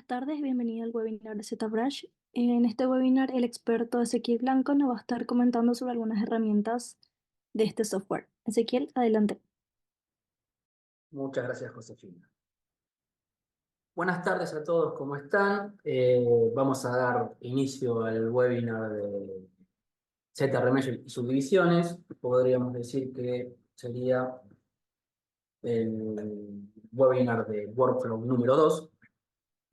Buenas tardes, bienvenido al webinar de ZBrush. En este webinar, el experto Ezequiel Blanco nos va a estar comentando sobre algunas herramientas de este software. Ezequiel, adelante. Muchas gracias, Josefina. Buenas tardes a todos, ¿cómo están? Vamos a dar inicio al webinar de ZRemesh y subdivisiones. Podríamos decir que sería el webinar de Workflow número 2.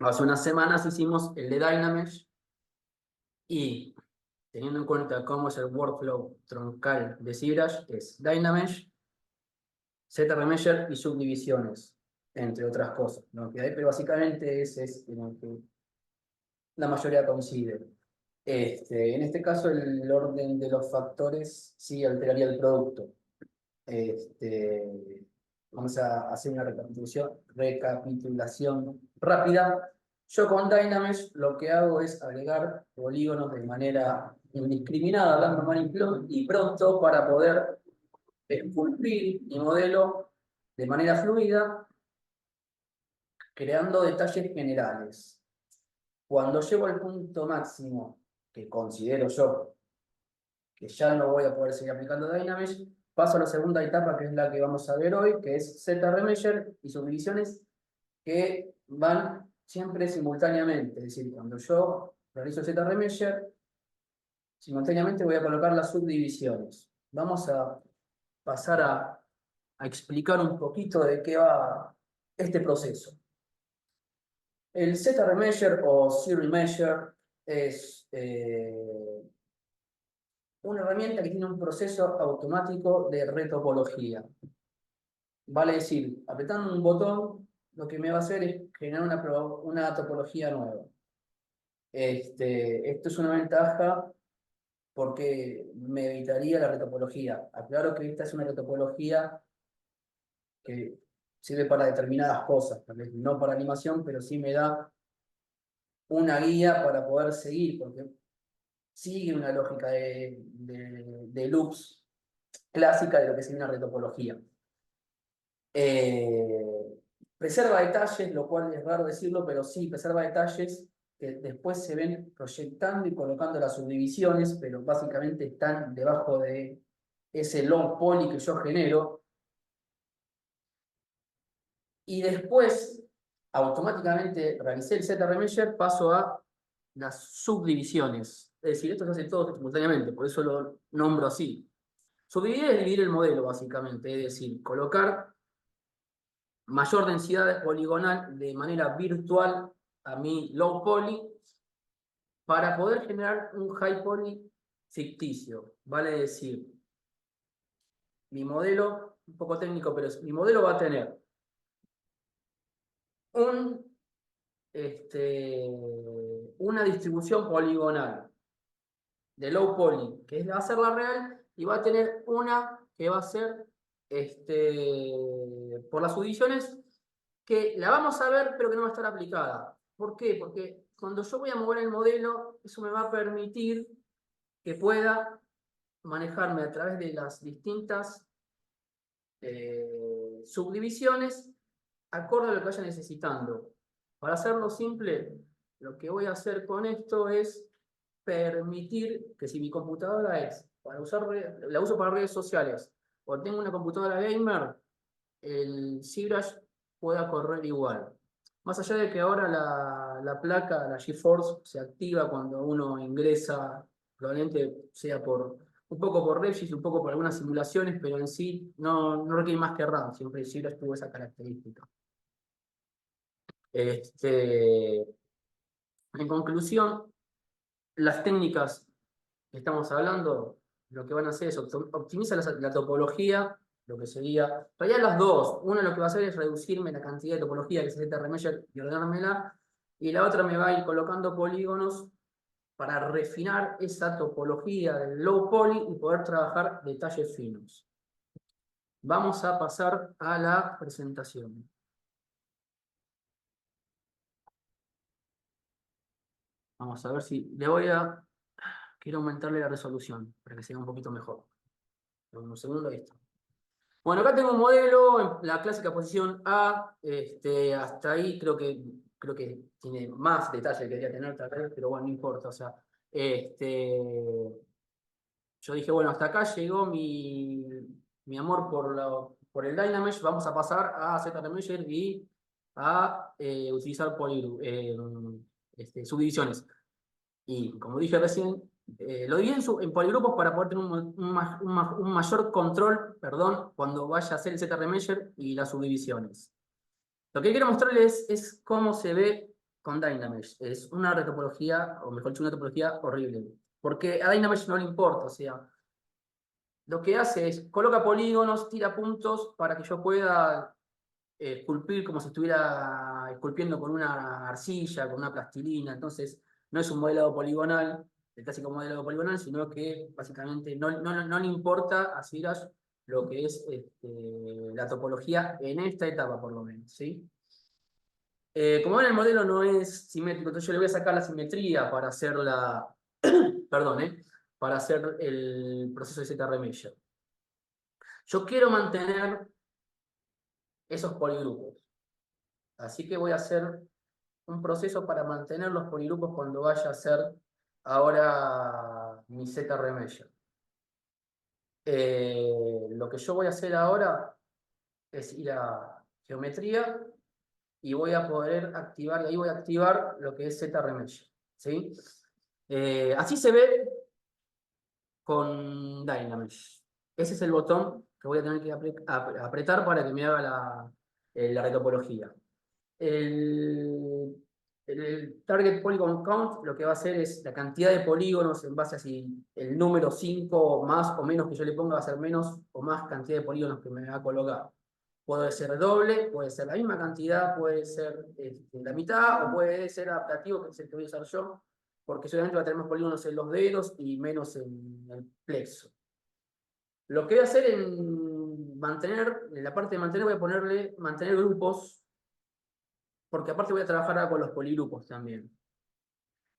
Hace unas semanas hicimos el de Dynamesh y teniendo en cuenta cómo es el workflow troncal de ZBrush, es Dynamesh, ZRemesher y subdivisiones, entre otras cosas, ¿no? Pero básicamente ese es en el que la mayoría coincide. En este caso, el orden de los factores sí alteraría el producto. Vamos a hacer una recapitulación rápida. Yo con Dynamesh lo que hago es agregar polígonos de manera indiscriminada, hablando mal y pronto, para poder esculpir mi modelo de manera fluida, creando detalles generales. Cuando llego al punto máximo, que considero yo que ya no voy a poder seguir aplicando Dynamesh, paso a la segunda etapa, que es la que vamos a ver hoy, que es ZRemesher y subdivisiones que van siempre simultáneamente. Es decir, cuando yo realizo ZRemesher, simultáneamente voy a colocar las subdivisiones. Vamos a pasar a explicar un poquito de qué va este proceso. El ZRemesher o ZRemesher es una herramienta que tiene un proceso automático de retopología. Vale decir, apretando un botón, lo que me va a hacer es generar una topología nueva. Esto es una ventaja porque me evitaría la retopología. Aclaro que esta es una retopología que sirve para determinadas cosas, tal vez no para animación, pero sí me da una guía para poder seguir, porque sigue una lógica de loops clásica de lo que sería una retopología. Preserva detalles, lo cual es raro decirlo, pero sí, preserva detalles que después se ven proyectando y colocando las subdivisiones, pero básicamente están debajo de ese long poly que yo genero. Y después, automáticamente realicé el ZRemesher, paso a las subdivisiones. Es decir, esto se hace todo simultáneamente, por eso lo nombro así. Subdividir es dividir el modelo, básicamente, es decir, colocar mayor densidad poligonal de manera virtual a mi low poly para poder generar un high poly ficticio. Vale decir, mi modelo, un poco técnico, pero mi modelo va a tener un, una distribución poligonal de low poly, que va a ser la real, y va a tener una que va a ser por las subdivisiones, que la vamos a ver, pero que no va a estar aplicada. ¿Por qué? Porque cuando yo voy a mover el modelo, eso me va a permitir que pueda manejarme a través de las distintas subdivisiones acorde a lo que vaya necesitando. Para hacerlo simple, lo que voy a hacer con esto es permitir que si mi computadora es para usar, la uso para redes sociales o tengo una computadora gamer, el ZBrush pueda correr igual. Más allá de que ahora la placa, la GeForce, se activa cuando uno ingresa, probablemente sea un poco por Regis, un poco por algunas simulaciones, pero en sí no requiere más que RAM, siempre el ZBrush tuvo esa característica. En conclusión, las técnicas que estamos hablando, lo que van a hacer es optimizar la topología, lo que sería, en realidad las dos, una lo que va a hacer es reducirme la cantidad de topología que se necesita remeasure y ordenármela, y la otra me va a ir colocando polígonos para refinar esa topología del low poly y poder trabajar detalles finos. Vamos a pasar a la presentación. Vamos a ver si quiero aumentarle la resolución para que sea un poquito mejor. Un segundo, ahí está. Bueno, acá tengo un modelo en la clásica posición A, hasta ahí creo que creo que tiene más detalle que quería tener tal vez, pero bueno, no importa. O sea, yo dije, bueno, hasta acá llegó mi amor por el Dynamesh, vamos a pasar a ZRemeasure y a utilizar subdivisiones. Y como dije recién, lo dividí en poligrupos para poder tener un mayor control, perdón, cuando vaya a hacer el ZRemeasure y las subdivisiones. Lo que quiero mostrarles es cómo se ve con Dynamesh. Es una retopología, o mejor dicho, una topología horrible. Porque a Dynamesh no le importa, o sea, lo que hace es coloca polígonos, tira puntos para que yo pueda esculpir como si estuviera esculpiendo con una arcilla, con una plastilina. Entonces, no es un modelado poligonal, el clásico modelado poligonal, sino que básicamente no le importa a Sirash lo que es la topología en esta etapa, por lo menos, ¿sí? Como ven, el modelo no es simétrico, entonces yo le voy a sacar la simetría para hacer perdón, para hacer el proceso de ZRemeasure. Yo quiero mantener esos poligrupos. Así que voy a hacer un proceso para mantener los poligrupos cuando vaya a hacer ahora mi ZRemeasure. Lo que yo voy a hacer ahora es ir a geometría y voy a poder activar, y ahí voy a activar lo que es ZRemeasure, ¿sí? Así se ve con Dynamesh. Ese es el botón que voy a tener que apretar para que me haga la retopología. El, el Target Polygon Count lo que va a hacer es la cantidad de polígonos en base a si el número 5 más o menos que yo le ponga va a ser menos o más cantidad de polígonos que me va a colocar. Puede ser doble, puede ser la misma cantidad, puede ser la mitad o puede ser adaptativo, que es el que voy a usar yo, porque solamente va a tener más polígonos en los dedos y menos en el plexo. Lo que voy a hacer en la parte de mantener, voy a ponerle mantener grupos, porque aparte voy a trabajar ahora con los poligrupos también.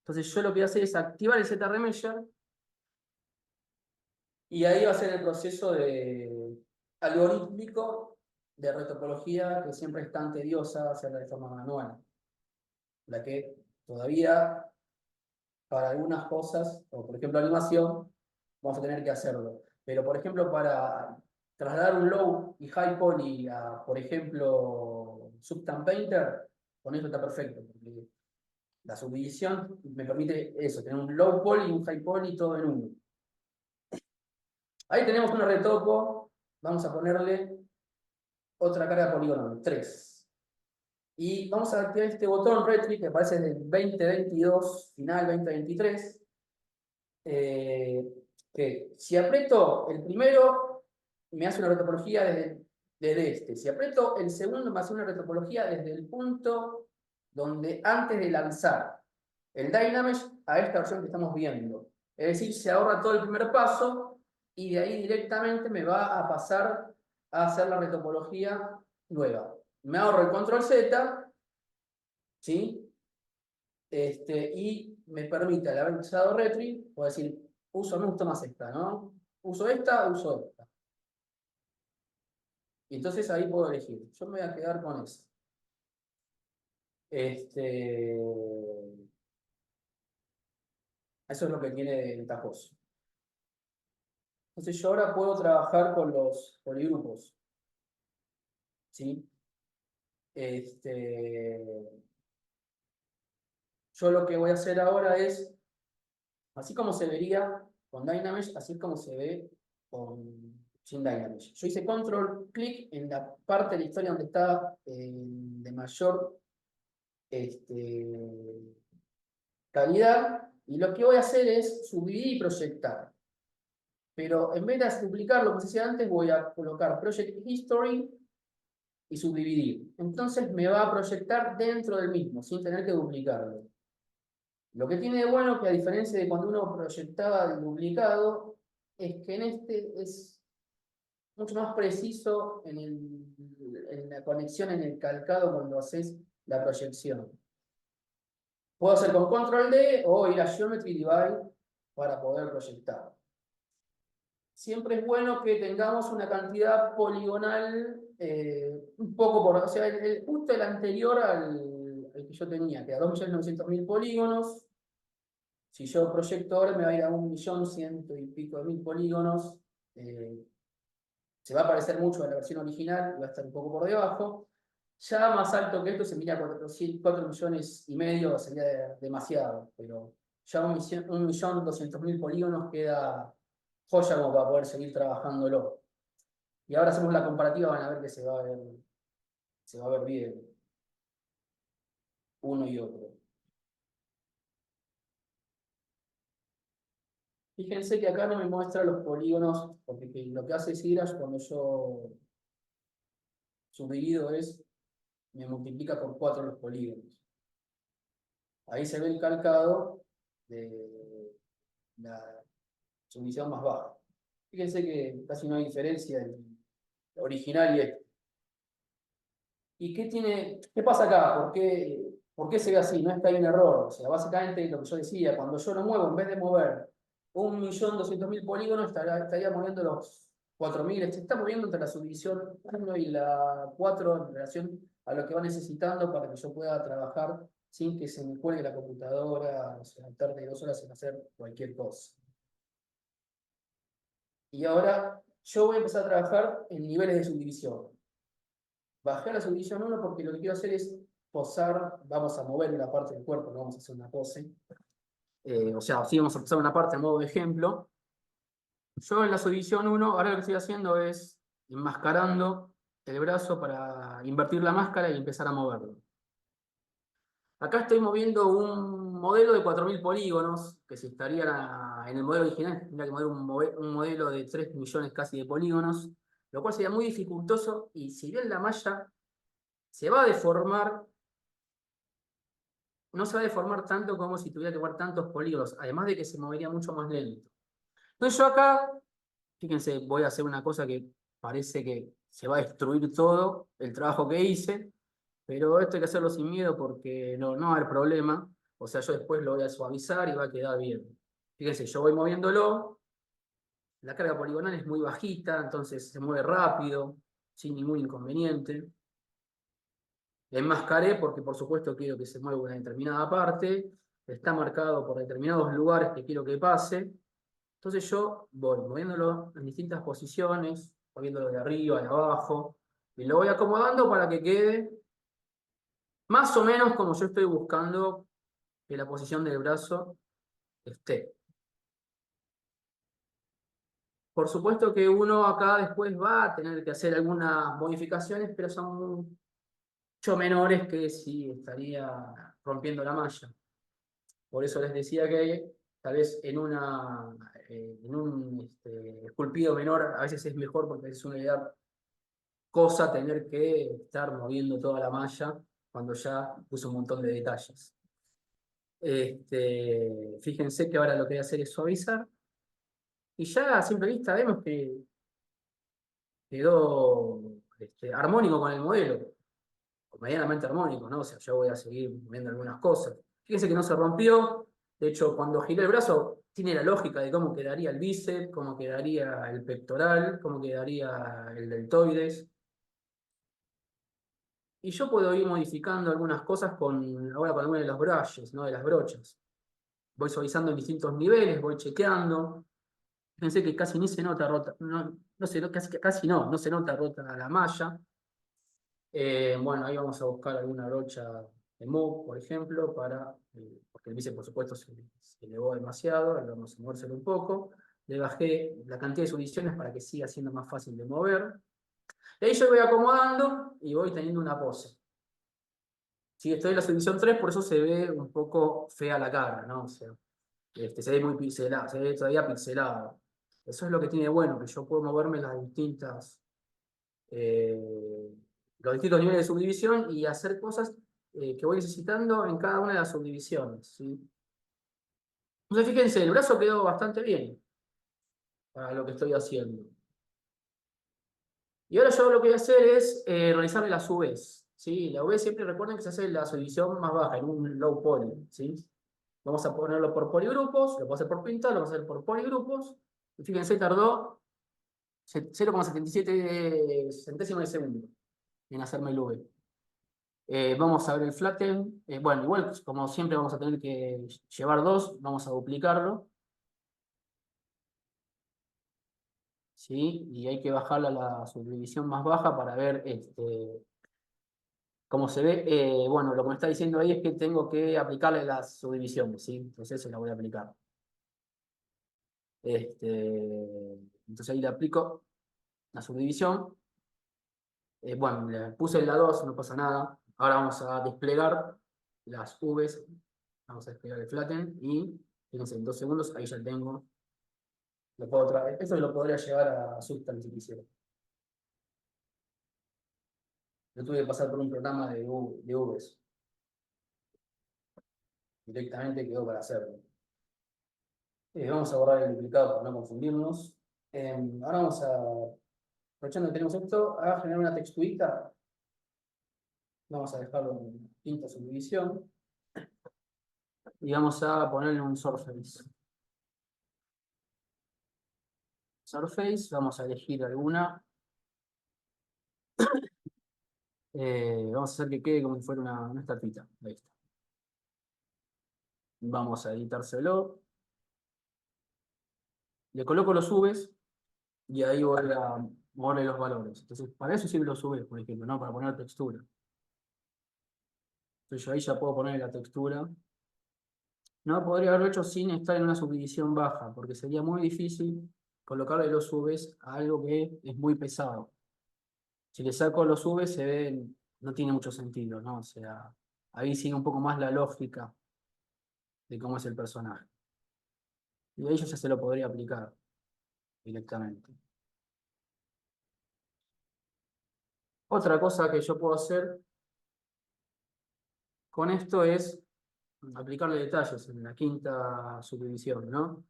Entonces yo lo que voy a hacer es activar el ZRemeasure y ahí va a ser el proceso algorítmico de retopología que siempre es tan tediosa hacerla de forma manual. La que todavía para algunas cosas, o por ejemplo animación, vamos a tener que hacerlo. Pero por ejemplo para trasladar un low y high poly a, por ejemplo, Substance Painter, con eso está perfecto, porque la subdivisión me permite eso, tener un low poly y un high poly todo en uno. Ahí tenemos una retopo, vamos a ponerle otra carga poligonal, 3. Y vamos a activar este botón Retri que aparece en el 2022, final 2023. Que si aprieto el primero, me hace una retopología desde este. Si aprieto el segundo, me hace una retopología desde el punto donde antes de lanzar el Dynamesh a esta versión que estamos viendo. Es decir, se ahorra todo el primer paso y de ahí directamente me va a pasar a hacer la retopología nueva. Me ahorro el control Z, ¿sí? Y me permite al haber usado Retri, puedo decir, me gusta más esta, ¿no? Uso esta. Y entonces ahí puedo elegir. Yo me voy a quedar con esa. Eso es lo que tiene de ventajoso. Entonces yo ahora puedo trabajar con los poligrupos, ¿sí? Yo lo que voy a hacer ahora es, así como se vería con Dynamesh, así es como se ve sin Dynamesh. Yo hice control clic en la parte de la historia donde está de mayor calidad, y lo que voy a hacer es subdividir y proyectar. Pero en vez de duplicar lo que se hacía antes, voy a colocar Project History y subdividir. Entonces me va a proyectar dentro del mismo, sin tener que duplicarlo. Lo que tiene de bueno que a diferencia de cuando uno proyectaba el duplicado, es que en este es mucho más preciso en la conexión, en el calcado cuando haces la proyección. Puedo hacer con Control D o ir a Geometry Divide para poder proyectar. Siempre es bueno que tengamos una cantidad poligonal un poco por, o sea, justo el anterior el que yo tenía, que era 2.900.000 polígonos. Si yo proyecto ahora me va a ir a 1.100.000 y pico de mil polígonos. Eh, Se va a parecer mucho a la versión original, va a estar un poco por debajo. Ya más alto que esto se mira 4,5 millones, sería demasiado, pero ya 1.200.000 polígonos queda joya como para poder seguir trabajándolo. Y ahora hacemos la comparativa, van a ver que se va a ver bien uno y otro. Fíjense que acá no me muestra los polígonos, porque lo que hace Sirash cuando yo subdivido me multiplica por 4 los polígonos. Ahí se ve el calcado de la subdivisión más baja. Fíjense que casi no hay diferencia entre el original y este. ¿Y qué pasa acá? ¿Por qué se ve así? No es que hay un error. O sea, básicamente lo que yo decía, cuando yo lo muevo, en vez de mover 1.200.000 polígonos, estaría moviendo los 4.000. Se está moviendo entre la subdivisión 1 y la 4 en relación a lo que va necesitando para que yo pueda trabajar sin que se me cuelgue la computadora, o sea, tarde 2 horas en hacer cualquier cosa. Y ahora yo voy a empezar a trabajar en niveles de subdivisión. Bajé a la subdivisión 1 porque lo que quiero hacer es posar, vamos a mover una parte del cuerpo, no vamos a hacer una pose. O sea, sí vamos a posar una parte a modo de ejemplo. Yo en la subdivisión 1, ahora lo que estoy haciendo es enmascarando el brazo para invertir la máscara y empezar a moverlo. Acá estoy moviendo un modelo de 4.000 polígonos, que si estaría en el modelo original, tendría que mover un modelo de 3 millones casi de polígonos, lo cual sería muy dificultoso, y si bien la malla se va a deformar, no se va a deformar tanto como si tuviera que mover tantos polígonos, además de que se movería mucho más lento. Entonces yo acá, fíjense, voy a hacer una cosa que parece que se va a destruir todo el trabajo que hice, pero esto hay que hacerlo sin miedo porque no va a haber problema. O sea, yo después lo voy a suavizar y va a quedar bien. Fíjense, yo voy moviéndolo, la carga poligonal es muy bajita, entonces se mueve rápido, sin ningún inconveniente. La enmascaré porque por supuesto quiero que se mueva una determinada parte, está marcado por determinados lugares que quiero que pase. Entonces yo voy moviéndolo en distintas posiciones, moviéndolo de arriba, de abajo, y lo voy acomodando para que quede más o menos como yo estoy buscando que la posición del brazo esté. Por supuesto que uno acá después va a tener que hacer algunas modificaciones, pero son mucho menores que si estaría rompiendo la malla. Por eso les decía que tal vez en un esculpido menor a veces es mejor porque es una idea cosa tener que estar moviendo toda la malla cuando ya puse un montón de detalles. Fíjense que ahora lo que voy a hacer es suavizar y ya a simple vista vemos que quedó armónico con el modelo, o medianamente armónico, ¿no? O sea, yo voy a seguir viendo algunas cosas. Fíjense que no se rompió, de hecho, cuando giré el brazo, tiene la lógica de cómo quedaría el bíceps, cómo quedaría el pectoral, cómo quedaría el deltoides. Y yo puedo ir modificando algunas cosas ahora con algunos de los brushes, ¿no? De las brochas. Voy suavizando en distintos niveles, voy chequeando. Fíjense que casi ni se nota rota, no se nota rota la malla. Bueno, ahí vamos a buscar alguna brocha de Moog, por ejemplo, porque el bíceps, por supuesto, se elevó demasiado, ahora vamos a movérselo un poco. Le bajé la cantidad de subdivisiones para que siga siendo más fácil de mover. Y ahí yo voy acomodando y voy teniendo una pose. Si estoy en la subdivisión 3, por eso se ve un poco fea la cara, ¿no? O sea, se ve muy pixelado, se ve todavía pixelado. Eso es lo que tiene bueno, que yo puedo moverme en eh, los distintos niveles de subdivisión y hacer cosas que voy necesitando en cada una de las subdivisiones, ¿sí? Entonces, fíjense, el brazo quedó bastante bien para lo que estoy haciendo. Y ahora yo lo que voy a hacer es realizarle las UVs, ¿sí? La UV siempre recuerden que se hace la subdivisión más baja, en un low poly, ¿sí? Vamos a ponerlo por poligrupos, lo puedo hacer por pintar, lo vamos a hacer por poligrupos. Y fíjense, tardó 0,77 centésimos de segundo en hacerme el V. Vamos a ver el flatten. Bueno, igual como siempre vamos a tener que llevar dos, vamos a duplicarlo. ¿Sí? Y hay que bajarla a la subdivisión más baja para ver cómo se ve. Bueno, lo que me está diciendo ahí es que tengo que aplicarle las subdivisiones, ¿sí? Entonces se la voy a aplicar. Entonces ahí le aplico la subdivisión. Bueno, le puse la 2, no pasa nada. Ahora vamos a desplegar las Vs. Vamos a desplegar el flatten y fíjense, en 2 segundos ahí ya tengo. Lo puedo traer. Esto lo podría llevar a Substance si quisiera. Yo tuve que pasar por un programa de Vs. Directamente quedó para hacerlo. Vamos a borrar el duplicado para no confundirnos. Ahora vamos a, aprovechando que tenemos esto, a generar una texturita. Vamos a dejarlo en quinta subdivisión. Y vamos a ponerle un surface. Surface, vamos a elegir alguna. Vamos a hacer que quede como si fuera una estatuita. Ahí está. Vamos a editárselo. Le coloco los subes y ahí voy a moverle los valores. Entonces, para eso sirven los subes, por ejemplo, ¿no? Para poner textura. Entonces yo ahí ya puedo poner la textura. No podría haberlo hecho sin estar en una subdivisión baja, porque sería muy difícil colocarle los subes a algo que es muy pesado. Si le saco los subes, se ve, no tiene mucho sentido, ¿no? O sea, ahí sigue un poco más la lógica de cómo es el personaje. Y ahí yo ya se lo podría aplicar directamente. Otra cosa que yo puedo hacer con esto es aplicarle detalles en la quinta subdivisión, ¿no?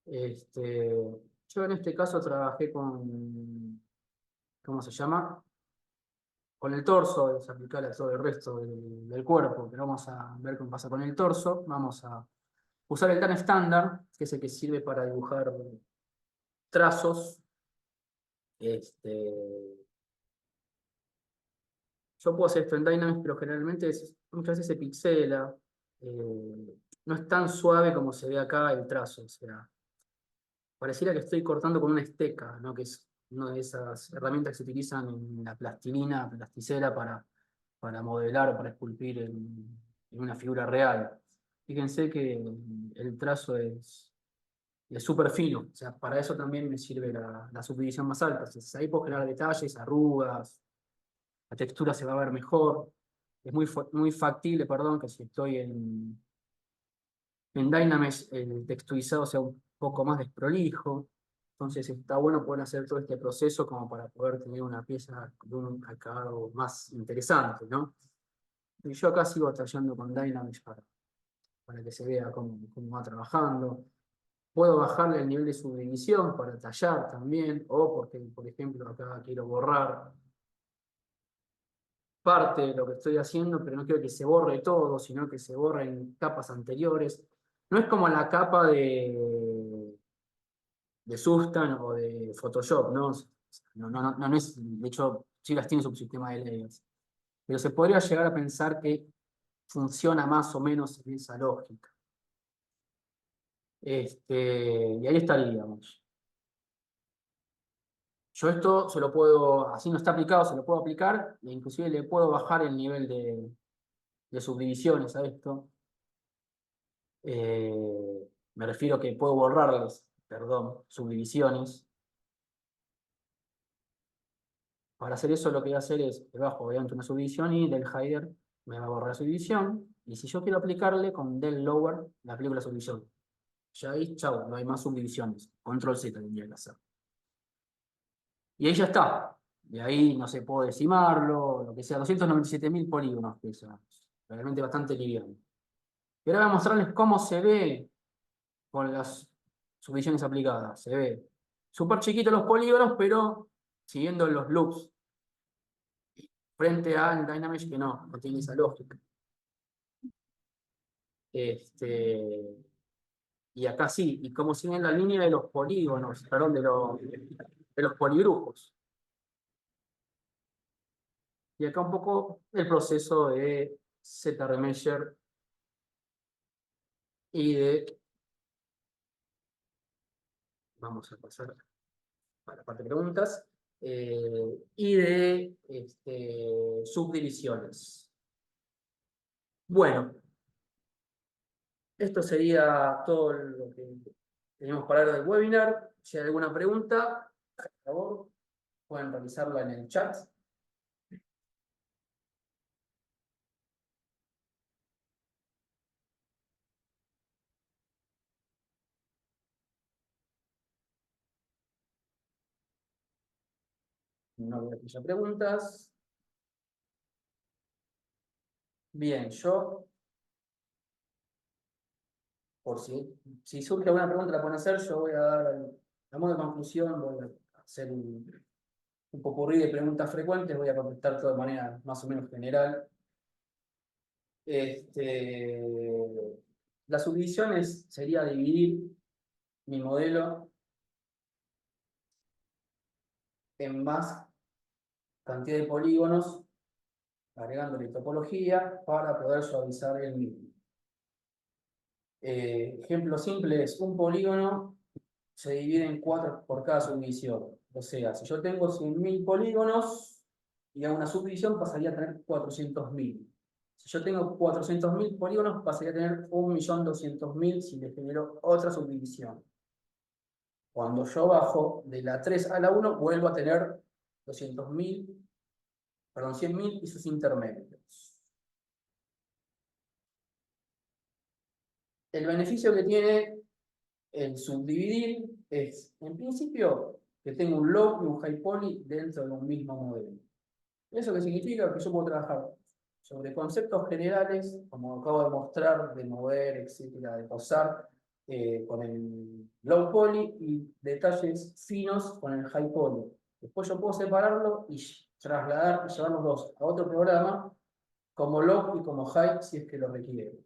Yo en este caso trabajé con, ¿cómo se llama? Con el torso, es aplicarle a todo el resto del cuerpo, pero vamos a ver qué pasa con el torso. Vamos a usar el tan estándar, que es el que sirve para dibujar trazos. Yo puedo hacer esto en Dynamics, pero generalmente muchas veces se pixela. No es tan suave como se ve acá el trazo. O sea, pareciera que estoy cortando con una esteca, ¿no? Que es una de esas herramientas que se utilizan en la plastilina, plasticera, para modelar o para esculpir en una figura real. Fíjense que el trazo es súper fino, o sea, para eso también me sirve la subdivisión más alta. Entonces, ahí puedo generar detalles, arrugas, la textura se va a ver mejor. Es muy factible, perdón, que si estoy en Dynamesh el texturizado sea un poco más desprolijo. Entonces está bueno poder hacer todo este proceso como para poder tener una pieza de un acabado más interesante, ¿no? Y yo acá sigo trabajando con Dynamesh para que se vea cómo va trabajando. Puedo bajarle el nivel de subdivisión para tallar también, o porque, por ejemplo, acá quiero borrar parte de lo que estoy haciendo, pero no quiero que se borre todo, sino que se borren capas anteriores. No es como la capa de Substance o de Photoshop, ¿no? No es, de hecho, sí las tiene su sistema de layers. Pero se podría llegar a pensar que funciona más o menos en esa lógica. Y ahí estaríamos. Yo esto se lo puedo, así no está aplicado, se lo puedo aplicar, e inclusive le puedo bajar el nivel de subdivisiones a esto. Me refiero que puedo borrarles, perdón, subdivisiones. Para hacer eso lo que voy a hacer es, le bajo obviamente una subdivisión y del hider me va a borrar la subdivisión. Y si yo quiero aplicarle con del lower, le aplico la subdivisión. Ya ahí, chau, no hay más subdivisiones. Control Z tendría que hacer. Y ahí ya está. De ahí, no sé, puedo decimarlo, lo que sea, 297.000 polígonos pesa. Realmente bastante liviano. Y ahora voy a mostrarles cómo se ve con las subdivisiones aplicadas. Se ve súper chiquito los polígonos, pero siguiendo los loops. Frente al Dynamesh que no tiene esa lógica. Y acá sí, y como siguen la línea de los polígonos, perdón, de los poligrupos. Y acá un poco el proceso de ZRemeasure y de... Vamos a pasar a la parte de preguntas. Y de subdivisiones. Bueno, esto sería todo lo que teníamos para hablar del webinar. Si hay alguna pregunta, por favor, pueden realizarla en el chat. No veo que haya preguntas. Bien, yo, por si surge alguna pregunta, la pueden hacer. Yo voy a dar, a modo de conclusión, voy a hacer un popurrí de preguntas frecuentes. Voy a contestar todo de manera más o menos general. Las subdivisiones sería dividir mi modelo en más cantidad de polígonos, agregándole topología para poder suavizar el mismo. Ejemplo simple es un polígono se divide en 4 por cada subdivisión. O sea, si yo tengo 100.000 polígonos y hago una subdivisión, pasaría a tener 400.000. Si yo tengo 400.000 polígonos, pasaría a tener 1.200.000 si le genero otra subdivisión. Cuando yo bajo de la 3 a la 1, vuelvo a tener 200.000, perdón, 100.000 y sus intermedios. El beneficio que tiene el subdividir es, en principio, que tengo un low y un high poly dentro de un mismo modelo. ¿Eso qué significa? Que yo puedo trabajar sobre conceptos generales, como acabo de mostrar, de mover, etcétera, de posar, con el low poly y detalles finos con el high poly. Después yo puedo separarlo y trasladar y llevar los dos a otro programa como low y como high si es que lo requiere.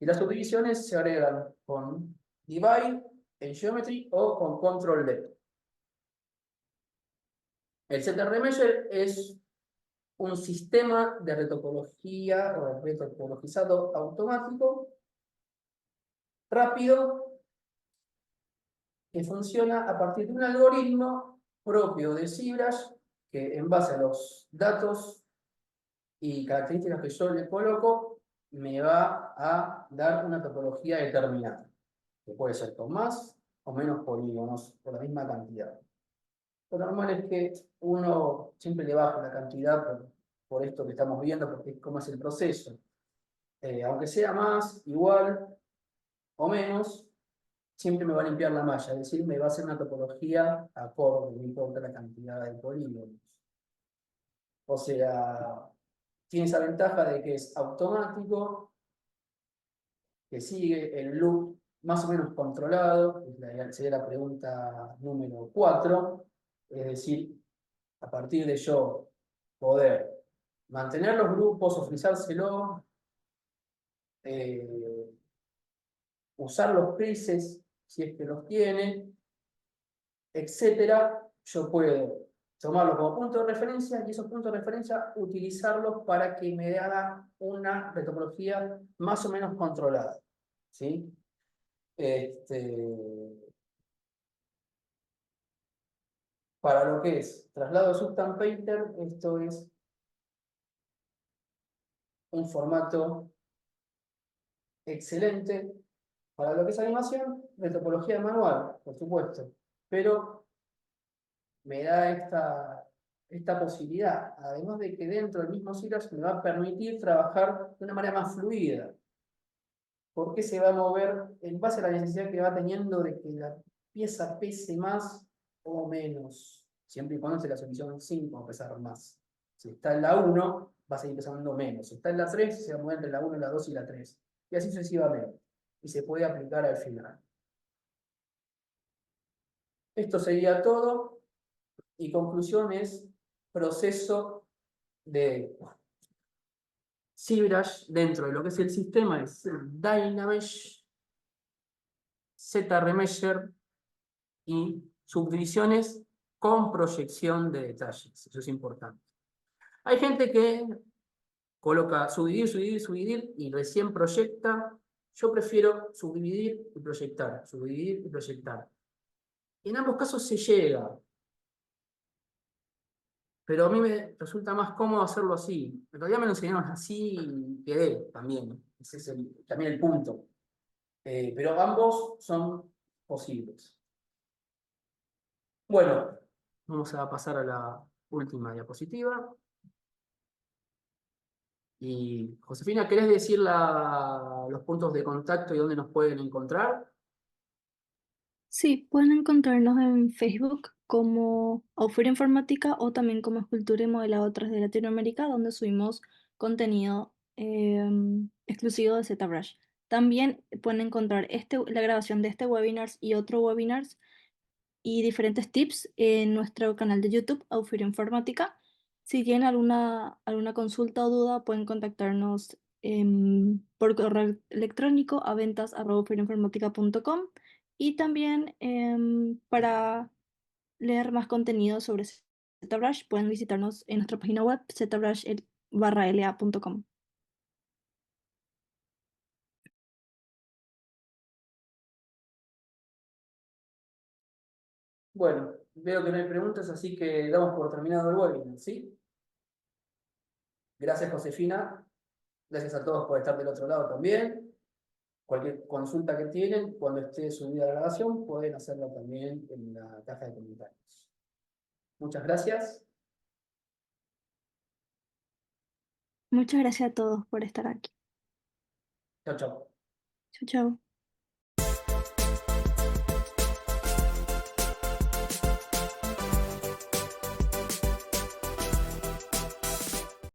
Y las subdivisiones se agregan con divide en geometry o con control D. El ZRemeasure es un sistema de retopología o retopologizado automático rápido que funciona a partir de un algoritmo propio de ZBrush que en base a los datos y características que yo le coloco me va a dar una topología determinada, que puede ser con más o menos polígonos por la misma cantidad. Lo normal es que uno siempre le baja la cantidad por esto que estamos viendo, porque es cómo es el proceso. Aunque sea más, igual o menos, siempre me va a limpiar la malla, es decir, me va a hacer una topología acorde, no importa la cantidad de polígonos. O sea, tiene esa ventaja de que es automático, que sigue el loop más o menos controlado, sería la pregunta número 4, es decir, a partir de yo poder mantener los grupos, ofrezárselo, usar los presets si es que los tiene, etcétera, yo puedo tomarlos como punto de referencia y esos puntos de referencia utilizarlos para que me haga una retopología más o menos controlada. ¿Sí? Para lo que es traslado de Substance Painter, esto es un formato excelente. Para lo que es animación, de topología manual, por supuesto. Pero me da esta posibilidad, además de que dentro del mismo ZBrush me va a permitir trabajar de una manera más fluida. Porque se va a mover en base a la necesidad que va teniendo de que la pieza pese más o menos. Siempre y cuando esté la solución 5 va a pesar más. Si está en la 1, va a seguir pesando menos. Si está en la 3, se va a mover entre la 1, la 2 y la 3. Y así sucesivamente. Y se puede aplicar al final. Esto sería todo. Y conclusión es proceso de ZBrush dentro de lo que es el sistema, es Dynamesh, ZRemeasure y subdivisiones con proyección de detalles. Eso es importante. Hay gente que coloca subdividir, subdividir, subdividir y recién proyecta. Yo prefiero subdividir y proyectar, subdividir y proyectar. En ambos casos se llega, pero a mí me resulta más cómodo hacerlo así. En realidad me lo enseñaron así y quedé también. Ese es también el punto. Pero ambos son posibles. Bueno, vamos a pasar a la última diapositiva. Y Josefina, ¿querés decir los puntos de contacto y dónde nos pueden encontrar? Sí, pueden encontrarnos en Facebook como Aufir Informática o también como Escultura y Modelado 3D Latinoamérica, donde subimos contenido exclusivo de ZBrush. También pueden encontrar la grabación de este webinar y otros webinars y diferentes tips en nuestro canal de YouTube, Aufir Informática. Si tienen alguna consulta o duda, pueden contactarnos por correo electrónico a ventas@aufirinformatica.com y también para leer más contenido sobre ZBrush pueden visitarnos en nuestra página web zbrush.la.com. Bueno, veo que no hay preguntas, así que damos por terminado el webinar, ¿sí? Gracias, Josefina. Gracias a todos por estar del otro lado también. Cualquier consulta que tienen, cuando esté subida la grabación, pueden hacerla también en la caja de comentarios. Muchas gracias. Muchas gracias a todos por estar aquí. Chao, chao. Chao, chao.